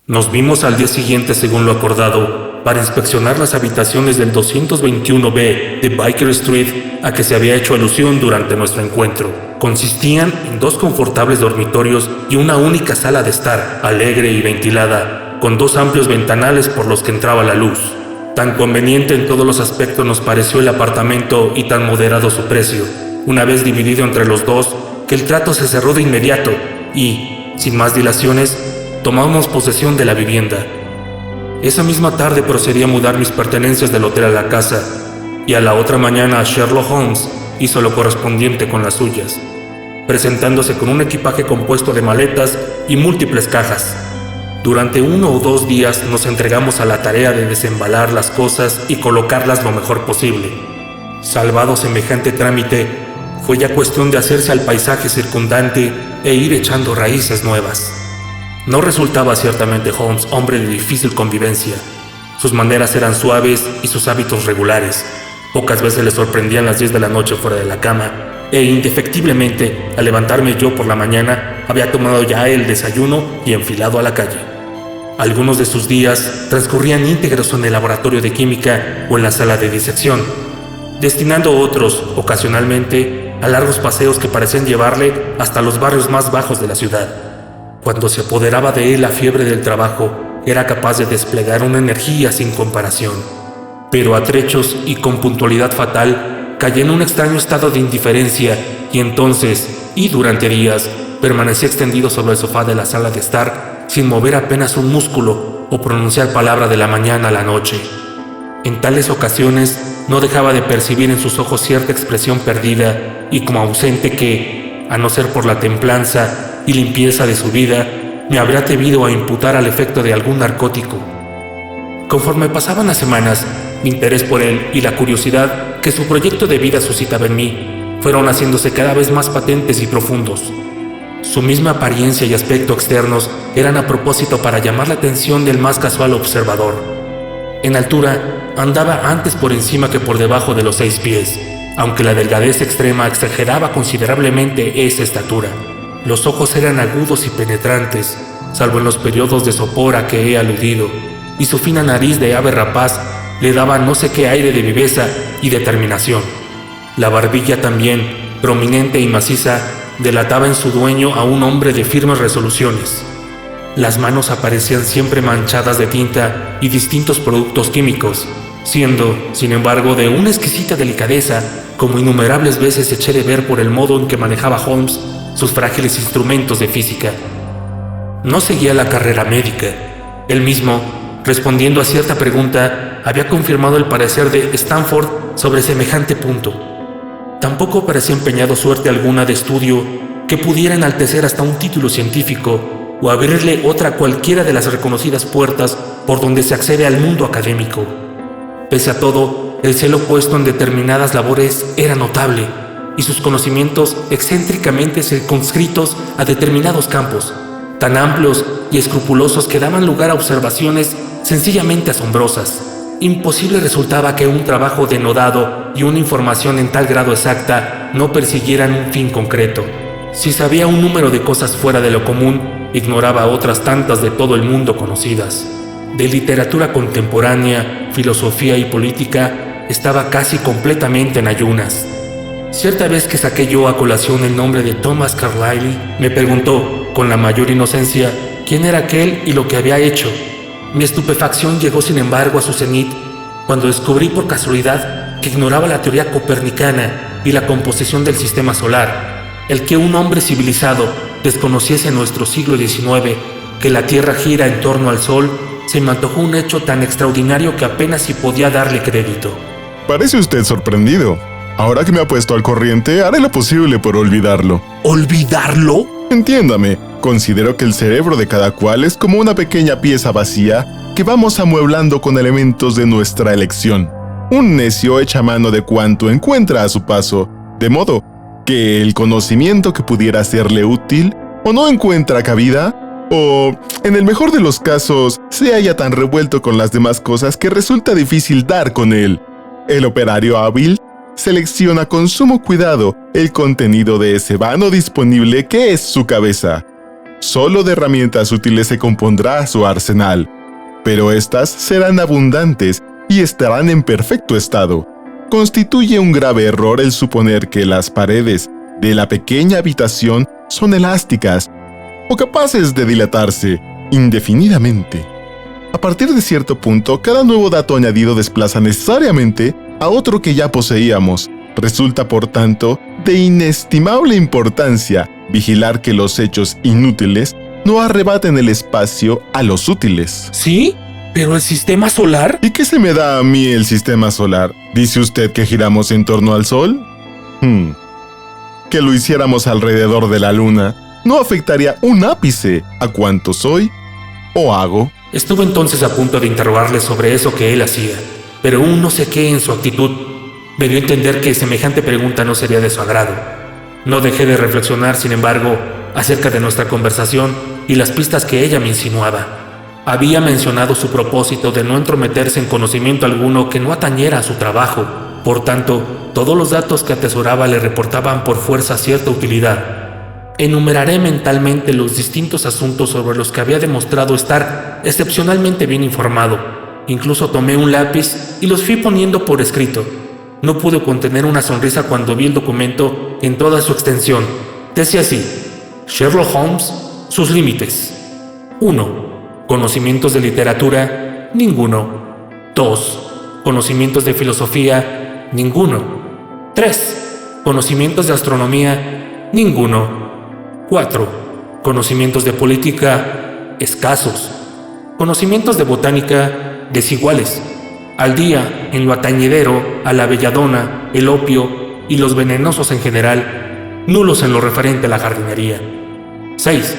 Nos vimos al día siguiente según lo acordado, para inspeccionar las habitaciones del 221B de Baker Street a que se había hecho alusión durante nuestro encuentro. Consistían en 2 confortables dormitorios y una única sala de estar, alegre y ventilada, con 2 amplios ventanales por los que entraba la luz. Tan conveniente en todos los aspectos nos pareció el apartamento y tan moderado su precio, una vez dividido entre los dos, que el trato se cerró de inmediato y, sin más dilaciones, tomamos posesión de la vivienda. Esa misma tarde procedí a mudar mis pertenencias del hotel a la casa, y a la otra mañana Sherlock Holmes hizo lo correspondiente con las suyas, presentándose con un equipaje compuesto de maletas y múltiples cajas. Durante 1 o 2 días nos entregamos a la tarea de desembalar las cosas y colocarlas lo mejor posible. Salvado semejante trámite, fue ya cuestión de hacerse al paisaje circundante e ir echando raíces nuevas. No resultaba ciertamente Holmes hombre de difícil convivencia. Sus maneras eran suaves y sus hábitos regulares. Pocas veces le sorprendían las 10 de la noche fuera de la cama, e indefectiblemente, al levantarme yo por la mañana, había tomado ya el desayuno y enfilado a la calle. Algunos de sus días transcurrían íntegros en el laboratorio de química o en la sala de disección, destinando otros, ocasionalmente, a largos paseos que parecían llevarle hasta los barrios más bajos de la ciudad. Cuando se apoderaba de él la fiebre del trabajo, era capaz de desplegar una energía sin comparación. Pero a trechos y con puntualidad fatal, caía en un extraño estado de indiferencia y entonces, y durante días, permanecía extendido sobre el sofá de la sala de estar, sin mover apenas un músculo o pronunciar palabra de la mañana a la noche. En tales ocasiones, no dejaba de percibir en sus ojos cierta expresión perdida y como ausente que, a no ser por la templanza y limpieza de su vida, me habría atrevido a imputar al efecto de algún narcótico. Conforme pasaban las semanas, mi interés por él y la curiosidad que su proyecto de vida suscitaba en mí fueron haciéndose cada vez más patentes y profundos. Su misma apariencia y aspecto externos eran a propósito para llamar la atención del más casual observador. En altura, andaba antes por encima que por debajo de los 6 pies, aunque la delgadez extrema exageraba considerablemente esa estatura. Los ojos eran agudos y penetrantes, salvo en los periodos de sopor a que he aludido, y su fina nariz de ave rapaz le daba no sé qué aire de viveza y determinación. La barbilla también, prominente y maciza, delataba en su dueño a un hombre de firmes resoluciones. Las manos aparecían siempre manchadas de tinta y distintos productos químicos, siendo, sin embargo, de una exquisita delicadeza, como innumerables veces eché de ver por el modo en que manejaba Holmes sus frágiles instrumentos de física. No seguía la carrera médica. Él mismo, respondiendo a cierta pregunta, había confirmado el parecer de Stanford sobre semejante punto. Tampoco parecía empeñado suerte alguna de estudio que pudiera enaltecer hasta un título científico o abrirle otra cualquiera de las reconocidas puertas por donde se accede al mundo académico. Pese a todo, el celo puesto en determinadas labores era notable, y sus conocimientos excéntricamente circunscritos a determinados campos, tan amplios y escrupulosos que daban lugar a observaciones sencillamente asombrosas. Imposible resultaba que un trabajo denodado y una información en tal grado exacta no persiguieran un fin concreto. Si sabía un número de cosas fuera de lo común, ignoraba otras tantas de todo el mundo conocidas. De literatura contemporánea, filosofía y política, estaba casi completamente en ayunas. Cierta vez que saqué yo a colación el nombre de Thomas Carlyle, me preguntó, con la mayor inocencia, quién era aquel y lo que había hecho. Mi estupefacción llegó sin embargo a su cenit cuando descubrí por casualidad que ignoraba la teoría copernicana y la composición del sistema solar. El que un hombre civilizado desconociese en nuestro siglo XIX que la Tierra gira en torno al Sol, se me antojó un hecho tan extraordinario que apenas si podía darle crédito. Parece usted sorprendido. Ahora que me ha puesto al corriente, haré lo posible por olvidarlo. ¿Olvidarlo? Entiéndame, considero que el cerebro de cada cual es como una pequeña pieza vacía que vamos amueblando con elementos de nuestra elección. Un necio echa mano de cuanto encuentra a su paso, de modo que el conocimiento que pudiera serle útil o no encuentra cabida, o, en el mejor de los casos, se halla tan revuelto con las demás cosas que resulta difícil dar con él. El operario hábil selecciona con sumo cuidado el contenido de ese vano disponible que es su cabeza. Solo de herramientas útiles se compondrá su arsenal, pero estas serán abundantes y estarán en perfecto estado. Constituye un grave error el suponer que las paredes de la pequeña habitación son elásticas o capaces de dilatarse indefinidamente. A partir de cierto punto, cada nuevo dato añadido desplaza necesariamente a otro que ya poseíamos. Resulta, por tanto, de inestimable importancia vigilar que los hechos inútiles no arrebaten el espacio a los útiles. ¿Sí? ¿Pero el sistema solar? ¿Y qué se me da a mí el sistema solar? ¿Dice usted que giramos en torno al Sol? Que lo hiciéramos alrededor de la Luna no afectaría un ápice a cuanto soy o hago. Estuve entonces a punto de interrogarle sobre eso que él hacía, pero un no sé qué en su actitud me dio a entender que semejante pregunta no sería de su agrado. No dejé de reflexionar, sin embargo, acerca de nuestra conversación y las pistas que ella me insinuaba. Había mencionado su propósito de no entrometerse en conocimiento alguno que no atañera a su trabajo. Por tanto, todos los datos que atesoraba le reportaban por fuerza cierta utilidad. Enumeraré mentalmente los distintos asuntos sobre los que había demostrado estar excepcionalmente bien informado. Incluso tomé un lápiz y los fui poniendo por escrito. No pude contener una sonrisa cuando vi el documento en toda su extensión. Decía así: Sherlock Holmes, sus límites. 1. Conocimientos de literatura, ninguno. 2. Conocimientos de filosofía, ninguno. 3. Conocimientos de astronomía, ninguno. 4. Conocimientos de política, escasos. Conocimientos de botánica, desiguales. Al día en lo atañedero a la belladona, el opio y los venenosos en general, nulos en lo referente a la jardinería. 6.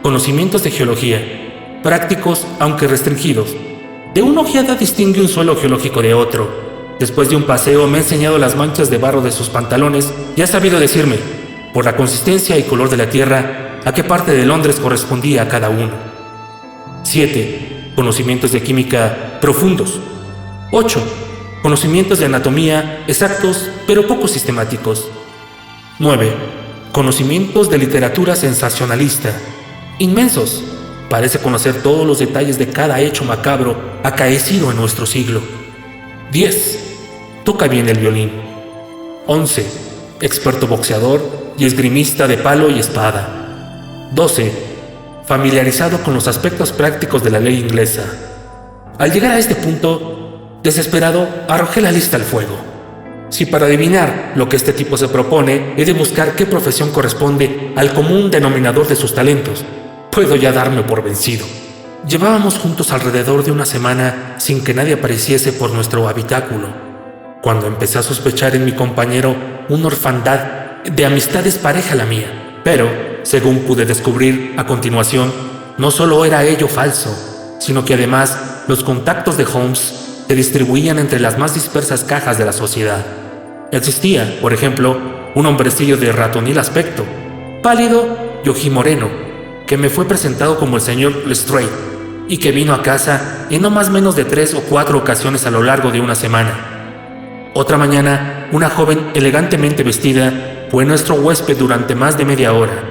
Conocimientos de geología, prácticos aunque restringidos. De una ojeada distingue un suelo geológico de otro. Después de un paseo me ha enseñado las manchas de barro de sus pantalones y ha sabido decirme, por la consistencia y color de la tierra, a qué parte de Londres correspondía a cada uno. 7. Conocimientos de química profundos. 8. Conocimientos de anatomía exactos pero poco sistemáticos. 9. Conocimientos de literatura sensacionalista, inmensos. Parece conocer todos los detalles de cada hecho macabro acaecido en nuestro siglo. 10. Toca bien el violín. 11. Experto boxeador y esgrimista de palo y espada. 12. Familiarizado con los aspectos prácticos de la ley inglesa. Al llegar a este punto, desesperado, arrojé la lista al fuego. Si para adivinar lo que este tipo se propone he de buscar qué profesión corresponde al común denominador de sus talentos, puedo ya darme por vencido. Llevábamos juntos alrededor de una semana sin que nadie apareciese por nuestro habitáculo, cuando empecé a sospechar en mi compañero una orfandad de amistades pareja a la mía. Pero, según pude descubrir a continuación, no solo era ello falso, sino que además los contactos de Holmes se distribuían entre las más dispersas cajas de la sociedad. Existía, por ejemplo, un hombrecillo de ratonil aspecto, pálido y ojimoreno, que me fue presentado como el señor Lestrade y que vino a casa en no más menos de 3 o 4 ocasiones a lo largo de una semana. Otra mañana, una joven elegantemente vestida fue nuestro huésped durante más de media hora.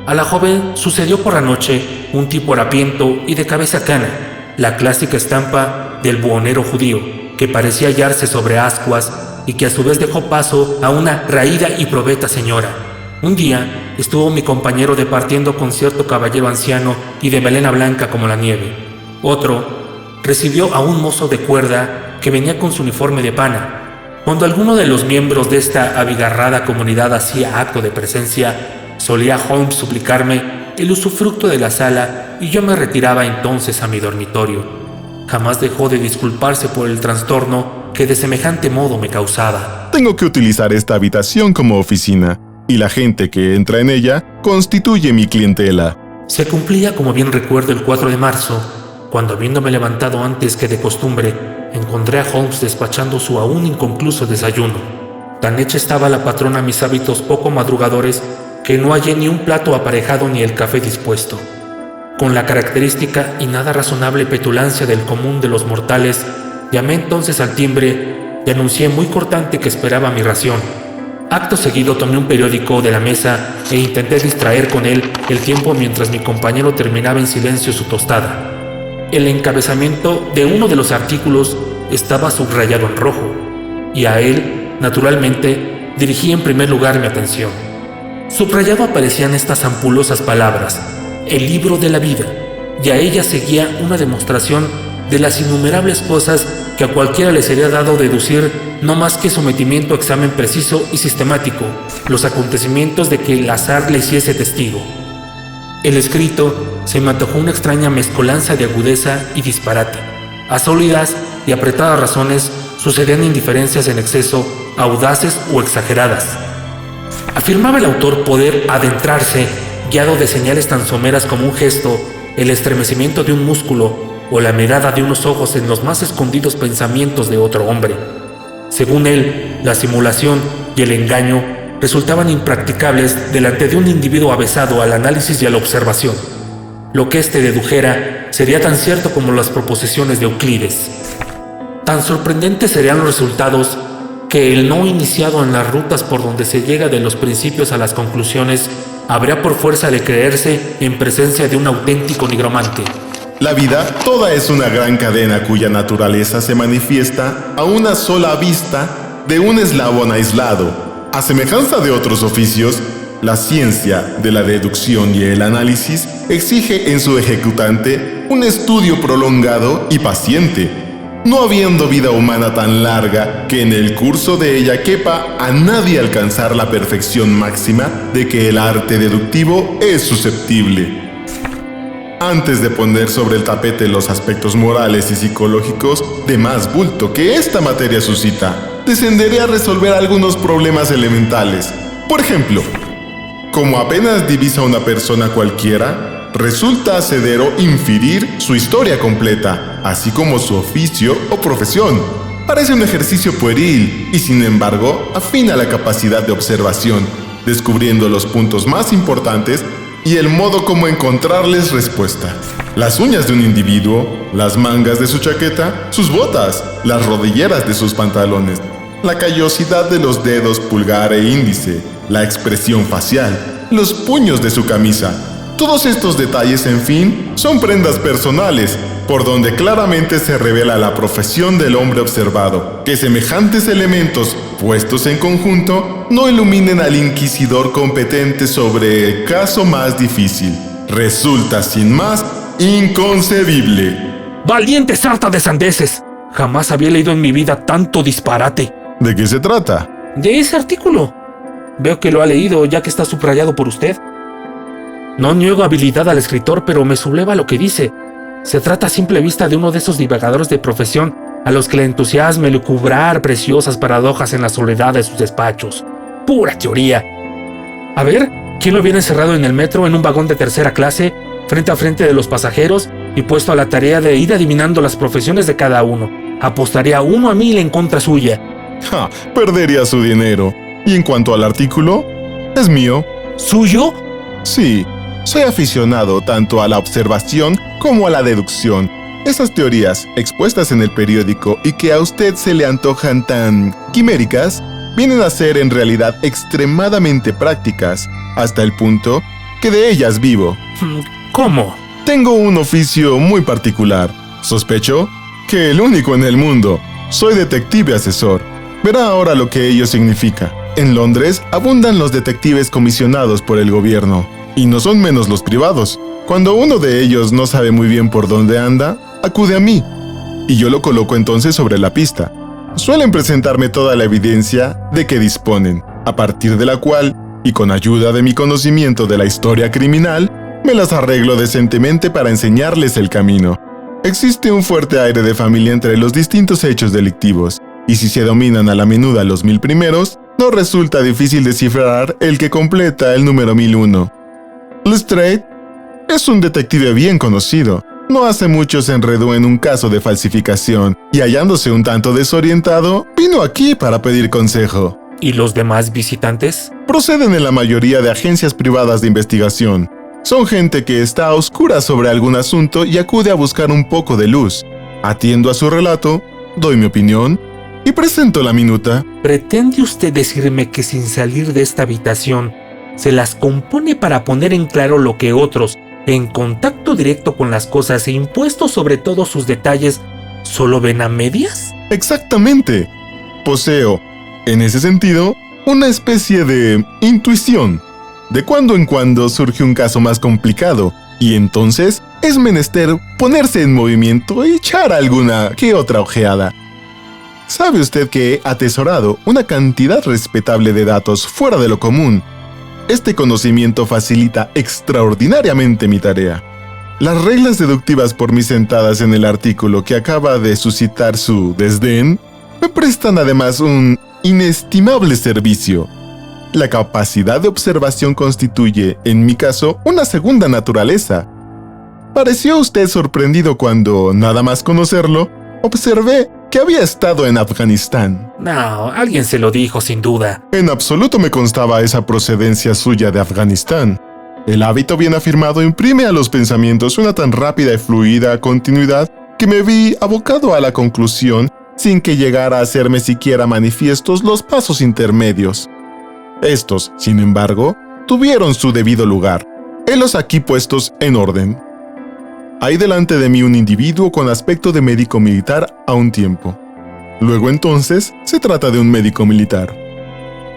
A la joven sucedió por la noche un tipo harapiento y de cabeza cana, la clásica estampa del buhonero judío, que parecía hallarse sobre ascuas y que a su vez dejó paso a una raída y probeta señora. Un día estuvo mi compañero departiendo con cierto caballero anciano y de melena blanca como la nieve. Otro recibió a un mozo de cuerda que venía con su uniforme de pana. Cuando alguno de los miembros de esta abigarrada comunidad hacía acto de presencia, solía Holmes suplicarme el usufructo de la sala y yo me retiraba entonces a mi dormitorio. Jamás dejó de disculparse por el trastorno que de semejante modo me causaba. Tengo que utilizar esta habitación como oficina, y la gente que entra en ella constituye mi clientela. Se cumplía, como bien recuerdo, el 4 de marzo, cuando, habiéndome levantado antes que de costumbre, encontré a Holmes despachando su aún inconcluso desayuno. Tan hecha estaba la patrona a mis hábitos poco madrugadores que no hallé ni un plato aparejado ni el café dispuesto. Con la característica y nada razonable petulancia del común de los mortales, llamé entonces al timbre y anuncié muy cortante que esperaba mi ración. Acto seguido tomé un periódico de la mesa e intenté distraer con él el tiempo mientras mi compañero terminaba en silencio su tostada. El encabezamiento de uno de los artículos estaba subrayado en rojo, y a él, naturalmente, dirigí en primer lugar mi atención. Subrayado aparecían estas ampulosas palabras: el libro de la vida, y a ella seguía una demostración de las innumerables cosas que a cualquiera le sería dado deducir, no más que sometimiento a examen preciso y sistemático, los acontecimientos de que el azar le hiciese testigo. El escrito se me antojó una extraña mezcolanza de agudeza y disparate. A sólidas y apretadas razones sucedían indiferencias en exceso, audaces o exageradas. Afirmaba el autor poder adentrarse, guiado de señales tan someras como un gesto, el estremecimiento de un músculo o la mirada de unos ojos en los más escondidos pensamientos de otro hombre. Según él, la simulación y el engaño resultaban impracticables delante de un individuo avesado al análisis y a la observación. Lo que éste dedujera sería tan cierto como las proposiciones de Euclides. Tan sorprendentes serían los resultados que el no iniciado en las rutas por donde se llega de los principios a las conclusiones habría por fuerza de creerse en presencia de un auténtico nigromante. La vida toda es una gran cadena cuya naturaleza se manifiesta a una sola vista de un eslabón aislado. A semejanza de otros oficios, la ciencia de la deducción y el análisis exige en su ejecutante un estudio prolongado y paciente, no habiendo vida humana tan larga que en el curso de ella quepa a nadie alcanzar la perfección máxima de que el arte deductivo es susceptible. Antes de poner sobre el tapete los aspectos morales y psicológicos de más bulto que esta materia suscita, descenderé a resolver algunos problemas elementales. Por ejemplo, como apenas divisa una persona cualquiera, resulta hacedero inferir su historia completa, así como su oficio o profesión. Parece un ejercicio pueril y, sin embargo, afina la capacidad de observación, descubriendo los puntos más importantes y el modo como encontrarles respuesta. Las uñas de un individuo, las mangas de su chaqueta, sus botas, las rodilleras de sus pantalones, la callosidad de los dedos pulgar e índice, la expresión facial, los puños de su camisa. Todos estos detalles, en fin, son prendas personales, por donde claramente se revela la profesión del hombre observado. Que semejantes elementos, puestos en conjunto, no iluminen al inquisidor competente sobre el caso más difícil. Resulta, sin más, inconcebible. ¡Valiente sarta de sandeces! Jamás había leído en mi vida tanto disparate. ¿De qué se trata? De ese artículo. Veo que lo ha leído, ya que está subrayado por usted. No niego habilidad al escritor, pero me subleva lo que dice. Se trata a simple vista de uno de esos divagadores de profesión a los que le entusiasma elucubrar preciosas paradojas en la soledad de sus despachos. Pura teoría. A ver, ¿quién lo viene encerrado en el metro en un vagón de tercera clase, frente a frente de los pasajeros y puesto a la tarea de ir adivinando las profesiones de cada uno? Apostaría 1-1000 en contra suya. Perdería su dinero. Y en cuanto al artículo, es mío. ¿Suyo? Sí. Soy aficionado tanto a la observación como a la deducción. Esas teorías expuestas en el periódico y que a usted se le antojan tan quiméricas, vienen a ser en realidad extremadamente prácticas, hasta el punto que de ellas vivo. ¿Cómo? Tengo un oficio muy particular. Sospecho que el único en el mundo. Soy detective asesor. Verá ahora lo que ello significa. En Londres abundan los detectives comisionados por el gobierno. Y no son menos los privados. Cuando uno de ellos no sabe muy bien por dónde anda, acude a mí, y yo lo coloco entonces sobre la pista. Suelen presentarme toda la evidencia de que disponen, a partir de la cual, y con ayuda de mi conocimiento de la historia criminal, me las arreglo decentemente para enseñarles el camino. Existe un fuerte aire de familia entre los distintos hechos delictivos, y si se dominan a la menuda los 1000 primeros, no resulta difícil descifrar el que completa el número 1001. Lestrade es un detective bien conocido. No hace mucho se enredó en un caso de falsificación y, hallándose un tanto desorientado, vino aquí para pedir consejo. ¿Y los demás visitantes? Proceden en la mayoría de agencias privadas de investigación. Son gente que está a oscuras sobre algún asunto y acude a buscar un poco de luz. Atiendo a su relato, doy mi opinión y presento la minuta. ¿Pretende usted decirme que sin salir de esta habitación se las compone para poner en claro lo que otros, en contacto directo con las cosas e impuestos sobre todos sus detalles, solo ven a medias? Exactamente. Poseo, en ese sentido, una especie de intuición. De cuando en cuando surge un caso más complicado, y entonces es menester ponerse en movimiento y echar alguna que otra ojeada. ¿Sabe usted que he atesorado una cantidad respetable de datos fuera de lo común? Este conocimiento facilita extraordinariamente mi tarea. Las reglas deductivas por mí sentadas en el artículo que acaba de suscitar su desdén me prestan además un inestimable servicio. La capacidad de observación constituye, en mi caso, una segunda naturaleza. ¿Pareció usted sorprendido cuando, nada más conocerlo, observé que había estado en Afganistán? No, alguien se lo dijo sin duda. En absoluto me constaba esa procedencia suya de Afganistán. El hábito bien afirmado imprime a los pensamientos una tan rápida y fluida continuidad que me vi abocado a la conclusión sin que llegara a hacerme siquiera manifiestos los pasos intermedios. Estos, sin embargo, tuvieron su debido lugar. Helos aquí puestos en orden. Hay delante de mí un individuo con aspecto de médico militar a un tiempo. Luego entonces, se trata de un médico militar.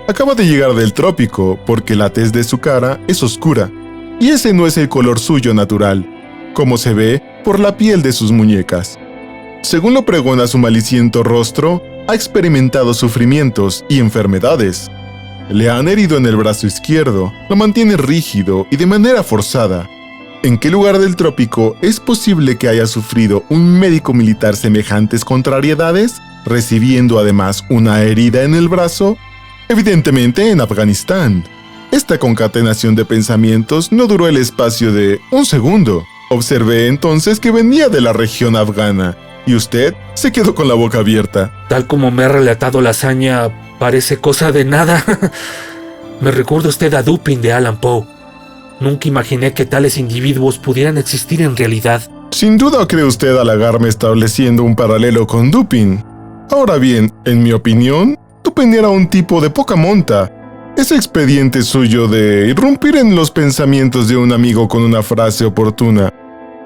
Acaba de llegar del trópico porque la tez de su cara es oscura, y ese no es el color suyo natural, como se ve por la piel de sus muñecas. Según lo pregona su maliciento rostro, ha experimentado sufrimientos y enfermedades. Le han herido en el brazo izquierdo, lo mantiene rígido y de manera forzada. ¿En qué lugar del trópico es posible que haya sufrido un médico militar semejantes contrariedades, recibiendo además una herida en el brazo? Evidentemente en Afganistán. Esta concatenación de pensamientos no duró el espacio de un segundo. Observé entonces que venía de la región afgana, y usted se quedó con la boca abierta. Tal como me ha relatado la hazaña, parece cosa de nada. Me recuerda usted a Dupin de Allan Poe. Nunca imaginé que tales individuos pudieran existir en realidad. Sin duda cree usted halagarme estableciendo un paralelo con Dupin. Ahora bien, en mi opinión, Dupin era un tipo de poca monta. Ese expediente suyo de irrumpir en los pensamientos de un amigo con una frase oportuna,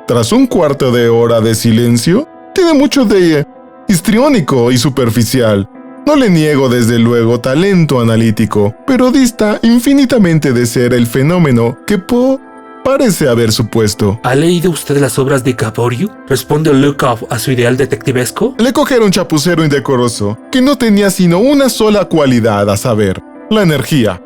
tras un cuarto de hora de silencio, tiene mucho de histriónico y superficial. No le niego desde luego talento analítico, pero dista infinitamente de ser el fenómeno que Poe parece haber supuesto. ¿Ha leído usted las obras de Gaboriau? ¿Responde Lecoq a su ideal detectivesco? Lecoq era un chapucero indecoroso, que no tenía sino una sola cualidad, a saber, la energía.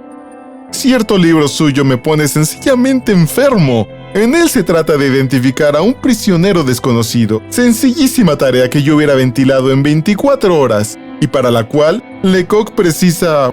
Cierto libro suyo me pone sencillamente enfermo. En él se trata de identificar a un prisionero desconocido, sencillísima tarea que yo hubiera ventilado en 24 horas, y para la cual Lecoq precisa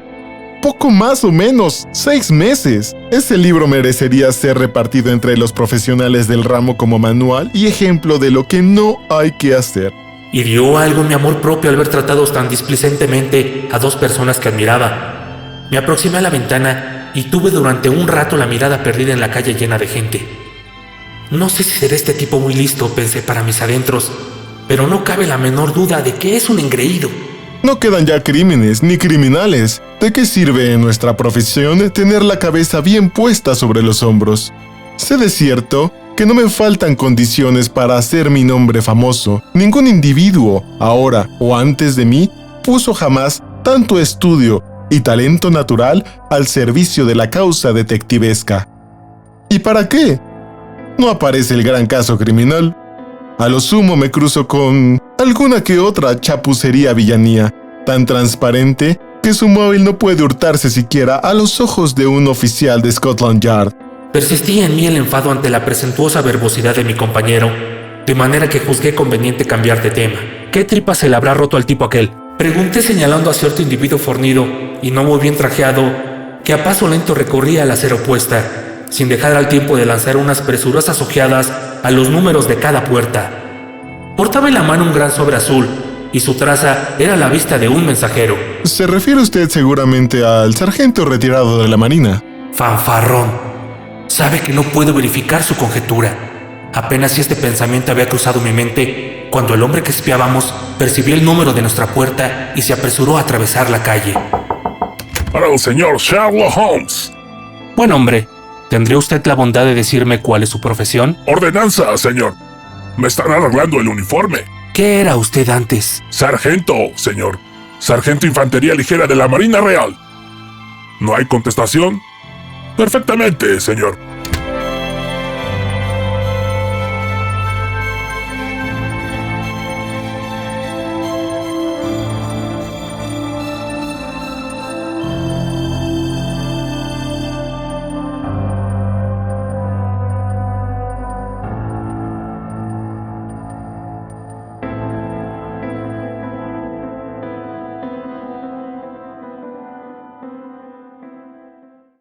poco más o menos 6 meses. Ese libro merecería ser repartido entre los profesionales del ramo como manual y ejemplo de lo que no hay que hacer. Hirió algo en mi amor propio al ver tratados tan displicentemente a dos personas que admiraba. Me aproximé a la ventana y tuve durante un rato la mirada perdida en la calle llena de gente. No sé si será este tipo muy listo, pensé para mis adentros, pero no cabe la menor duda de que es un engreído. No quedan ya crímenes ni criminales. ¿De qué sirve en nuestra profesión tener la cabeza bien puesta sobre los hombros? Sé de cierto que no me faltan condiciones para hacer mi nombre famoso. Ningún individuo, ahora o antes de mí, puso jamás tanto estudio y talento natural al servicio de la causa detectivesca. ¿Y para qué? No aparece el gran caso criminal. A lo sumo me cruzo con alguna que otra chapucería villanía, tan transparente que su móvil no puede hurtarse siquiera a los ojos de un oficial de Scotland Yard. Persistía en mí el enfado ante la presuntuosa verbosidad de mi compañero, de manera que juzgué conveniente cambiar de tema. ¿Qué tripa se le habrá roto al tipo aquel? Pregunté señalando a cierto individuo fornido y no muy bien trajeado, que a paso lento recorría la acera opuesta, sin dejar al tiempo de lanzar unas presurosas ojeadas a los números de cada puerta. Portaba en la mano un gran sobre azul, y su traza era la vista de un mensajero. Se refiere usted seguramente al sargento retirado de la Marina. Fanfarrón. Sabe que no puedo verificar su conjetura. Apenas si este pensamiento había cruzado mi mente, cuando el hombre que espiábamos percibió el número de nuestra puerta y se apresuró a atravesar la calle. Para el señor Sherlock Holmes. Buen hombre, ¿tendría usted la bondad de decirme cuál es su profesión? Ordenanza, señor. Me están arreglando el uniforme. ¿Qué era usted antes? Sargento, señor. Sargento Infantería Ligera de la Marina Real. ¿No hay contestación? Perfectamente, señor.